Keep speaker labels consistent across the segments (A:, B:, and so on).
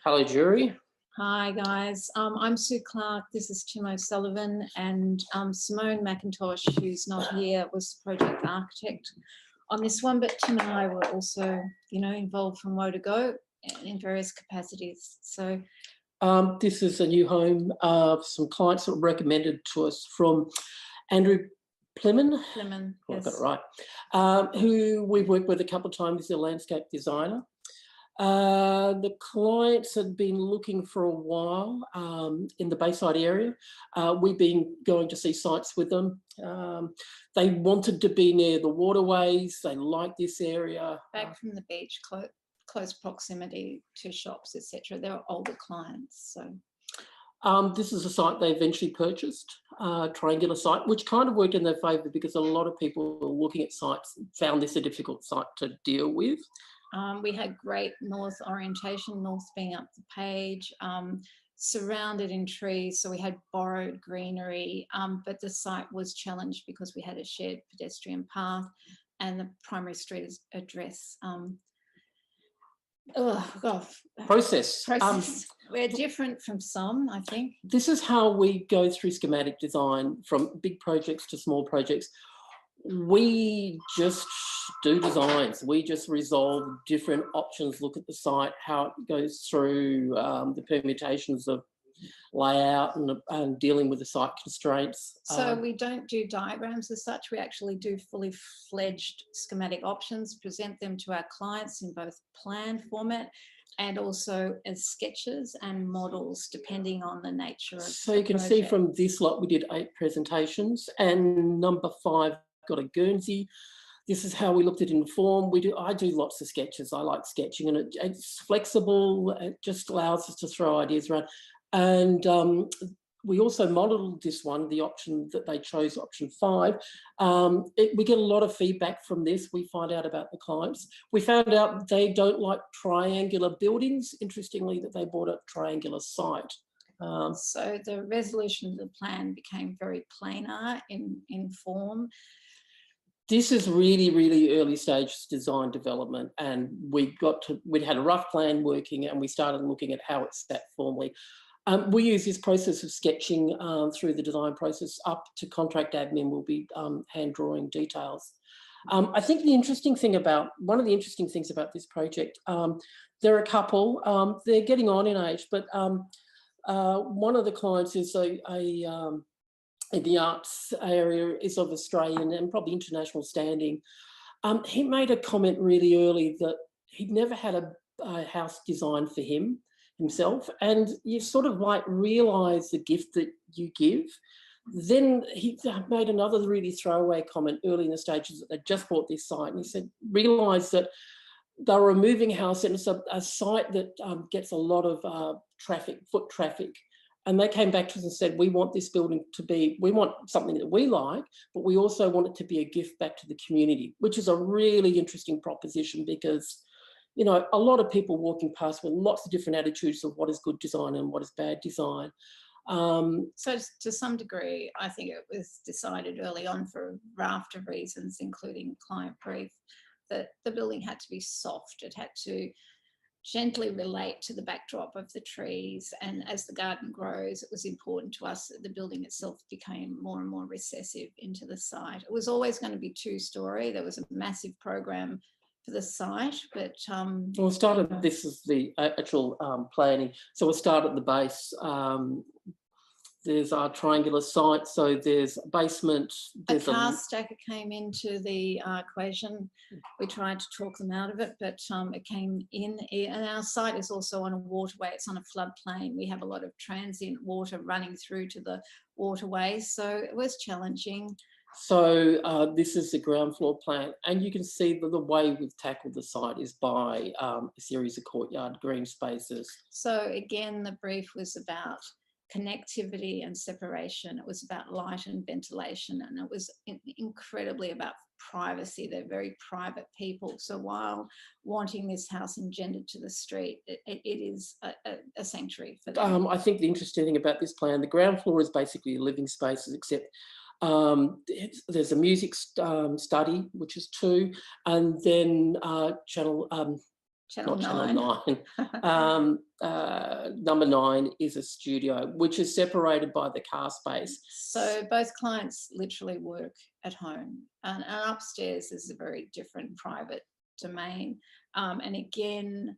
A: Hello, jury.
B: Hi guys, I'm Sue Clark, this is Tim O'Sullivan, and Simone McIntosh, who's not here, was project architect on this one, but Tim and I were also, involved from Woe to Go in various capacities. So
A: This is a new home. Some clients that were recommended to us from Andrew Plemon,
B: Lemon,
A: I
B: yes.
A: got it right, who we've worked with a couple of times as a landscape designer. The clients had been looking for a while in the Bayside area. We've been going to see sites with them. They wanted to be near the waterways. They like this area.
B: Back from the beach, close proximity to shops, etc. They're older clients, so.
A: This is a site they eventually purchased, triangular site, which kind of worked in their favour because a lot of people looking at sites found this a difficult site to deal with.
B: We had great north orientation, north being up the page, surrounded in trees, so we had borrowed greenery, but the site was challenged because we had a shared pedestrian path and the primary street address.
A: Process.
B: We're different from some, I think.
A: This is how we go through schematic design from big projects to small projects. We just do designs. We just resolve different options, look at the site, how it goes through the permutations of layout and dealing with the site constraints.
B: So we don't do diagrams as such. We actually do fully fledged schematic options, present them to our clients in both plan format and also as sketches and models, depending on the nature of
A: So you can see from this lot, we did 8 presentations, and number 5 got a Guernsey. This is how we looked at it in form. I do lots of sketches. I like sketching, and it's flexible. It just allows us to throw ideas around. And we also modelled this one, the option that they chose, option 5. We get a lot of feedback from this. We find out about the clients. We found out they don't like triangular buildings. Interestingly, that they bought a triangular site.
B: So the resolution of the plan became very planar in form.
A: This is really, really early stage design development, and we'd had a rough plan working, and we started looking at how it sat formally. We use this process of sketching through the design process up to contract admin. We'll be hand drawing details. I think one of the interesting things about this project, there are a couple, they're getting on in age, but one of the clients is in the arts area, is of Australian and probably international standing. He made a comment really early that he'd never had a house designed for himself, and you sort of like realise the gift that you give. Then he made another really throwaway comment early in the stages that they just bought this site, and he said, realised that they were a moving house, and it's a site that gets a lot of foot traffic. And they came back to us and said, we want this building we want something that we like, but we also want it to be a gift back to the community, which is a really interesting proposition because, a lot of people walking past with lots of different attitudes of what is good design and what is bad design.
B: So to some degree, I think it was decided early on for a raft of reasons, including client brief, that the building had to be soft. It had to gently relate to the backdrop of the trees, and as the garden grows, it was important to us that the building itself became more and more recessive into the site. It was always going to be 2-story. There was a massive program for the site, but
A: this is the actual planning. So we'll start at the base. There's our triangular site, so there's a basement. There's
B: a car stacker came into the equation. We tried to talk them out of it, but it came in. And our site is also on a waterway. It's on a floodplain. We have a lot of transient water running through to the waterways, so it was challenging.
A: So this is the ground floor plan, and you can see that the way we've tackled the site is by a series of courtyard green spaces.
B: So again, the brief was about connectivity and separation. It was about light and ventilation, and it was incredibly about privacy. They're very private people. So while wanting this house engendered to the street, it is a sanctuary for them.
A: I think the interesting thing about this plan, the ground floor is basically living spaces, except there's a music study, which is 2, and then
B: Channel
A: not
B: 9.
A: Channel 9. Number 9 is a studio, which is separated by the car space.
B: So both clients literally work at home, and upstairs is a very different private domain. And again,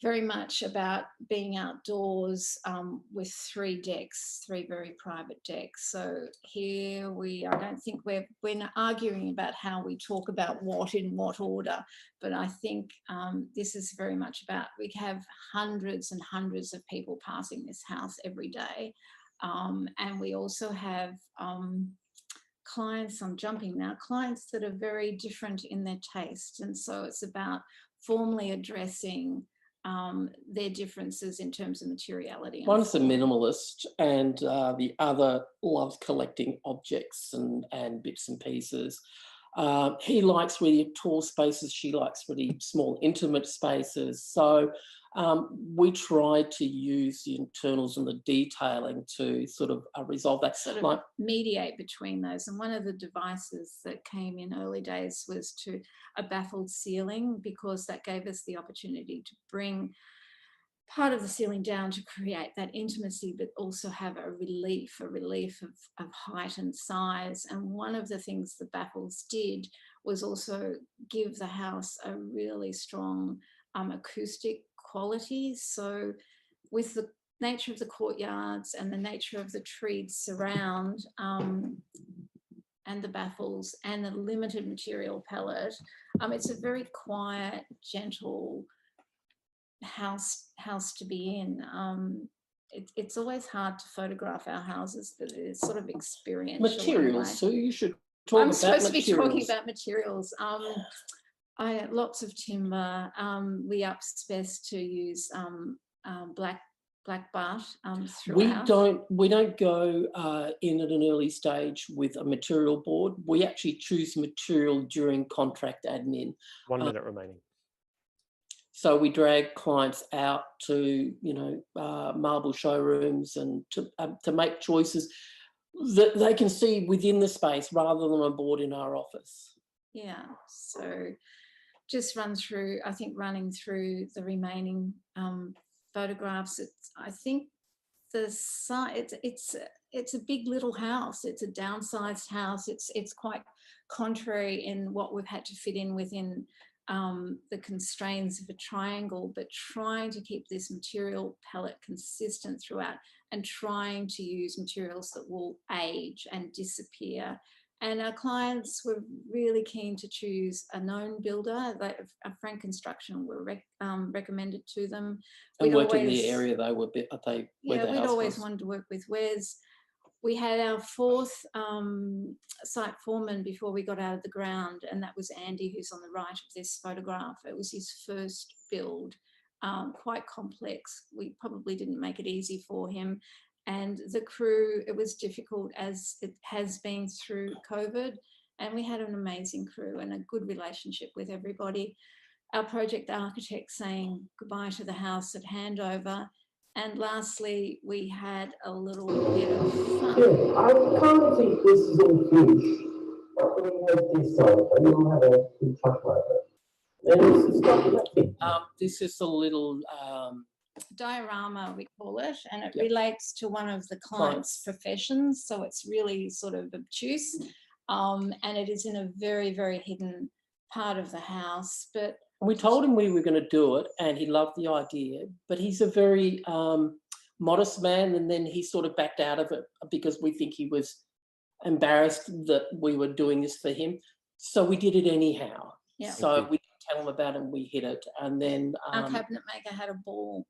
B: very much about being outdoors with 3 decks, 3 very private decks. So here I don't think we're not arguing about how we talk about what in what order, but I think this is very much about, we have hundreds and hundreds of people passing this house every day. And we also have clients, I'm jumping now, clients that are very different in their taste. And so it's about formally addressing their differences in terms of materiality.
A: One's a minimalist, and the other loves collecting objects and bits and pieces. He likes really tall spaces. She likes really small, intimate spaces. So we tried to use the internals and the detailing to sort of resolve that.
B: Sort of mediate between those. And one of the devices that came in early days was a baffled ceiling, because that gave us the opportunity to bring part of the ceiling down to create that intimacy, but also have a relief of height and size. And one of the things the baffles did was also give the house a really strong acoustic quality. So with the nature of the courtyards and the nature of the treed surround and the baffles and the limited material palette, it's a very quiet, gentle house to be in. It's always hard to photograph our houses, but it's sort of experiential.
A: Materials, so you should talk
B: I'm
A: about
B: supposed to be
A: materials.
B: talking about materials. Lots of timber. We upspec to use black bath throughout.
A: We don't go in at an early stage with a material board. We actually choose material during contract admin.
C: 1 minute remaining.
A: So we drag clients out to, marble showrooms and to make choices that they can see within the space rather than a board in our office.
B: Yeah, so just running through the remaining photographs. I think it's a big little house. It's a downsized house. It's quite contrary in what we've had to fit in within the constraints of a triangle, but trying to keep this material palette consistent throughout and trying to use materials that will age and disappear. And our clients were really keen to choose a known builder. Frank Construction were recommended to them.
A: And worked in the area they were.
B: We'd always wanted to work with Wes. We had our 4th site foreman before we got out of the ground, and that was Andy, who's on the right of this photograph. It was his first build, quite complex. We probably didn't make it easy for him. And the crew, it was difficult as it has been through COVID, and we had an amazing crew and a good relationship with everybody. Our project architect saying goodbye to the house at handover. And lastly, we had a little bit of fun.
D: Yeah, I can't think this is all finished. But we have this side, and we'll have a big talk about it. Then this is
A: this is a little
B: diorama, we call it, and it relates to one of the client's professions. So it's really sort of obtuse, and it is in a very, very hidden part of the house. But
A: we told him we were going to do it, and he loved the idea, but he's a very modest man, and then he sort of backed out of it because we think he was embarrassed that we were doing this for him. So we did it anyhow.
B: Yeah.
A: So we didn't tell him about it, and we hit it. And then
B: our cabinet maker had a ball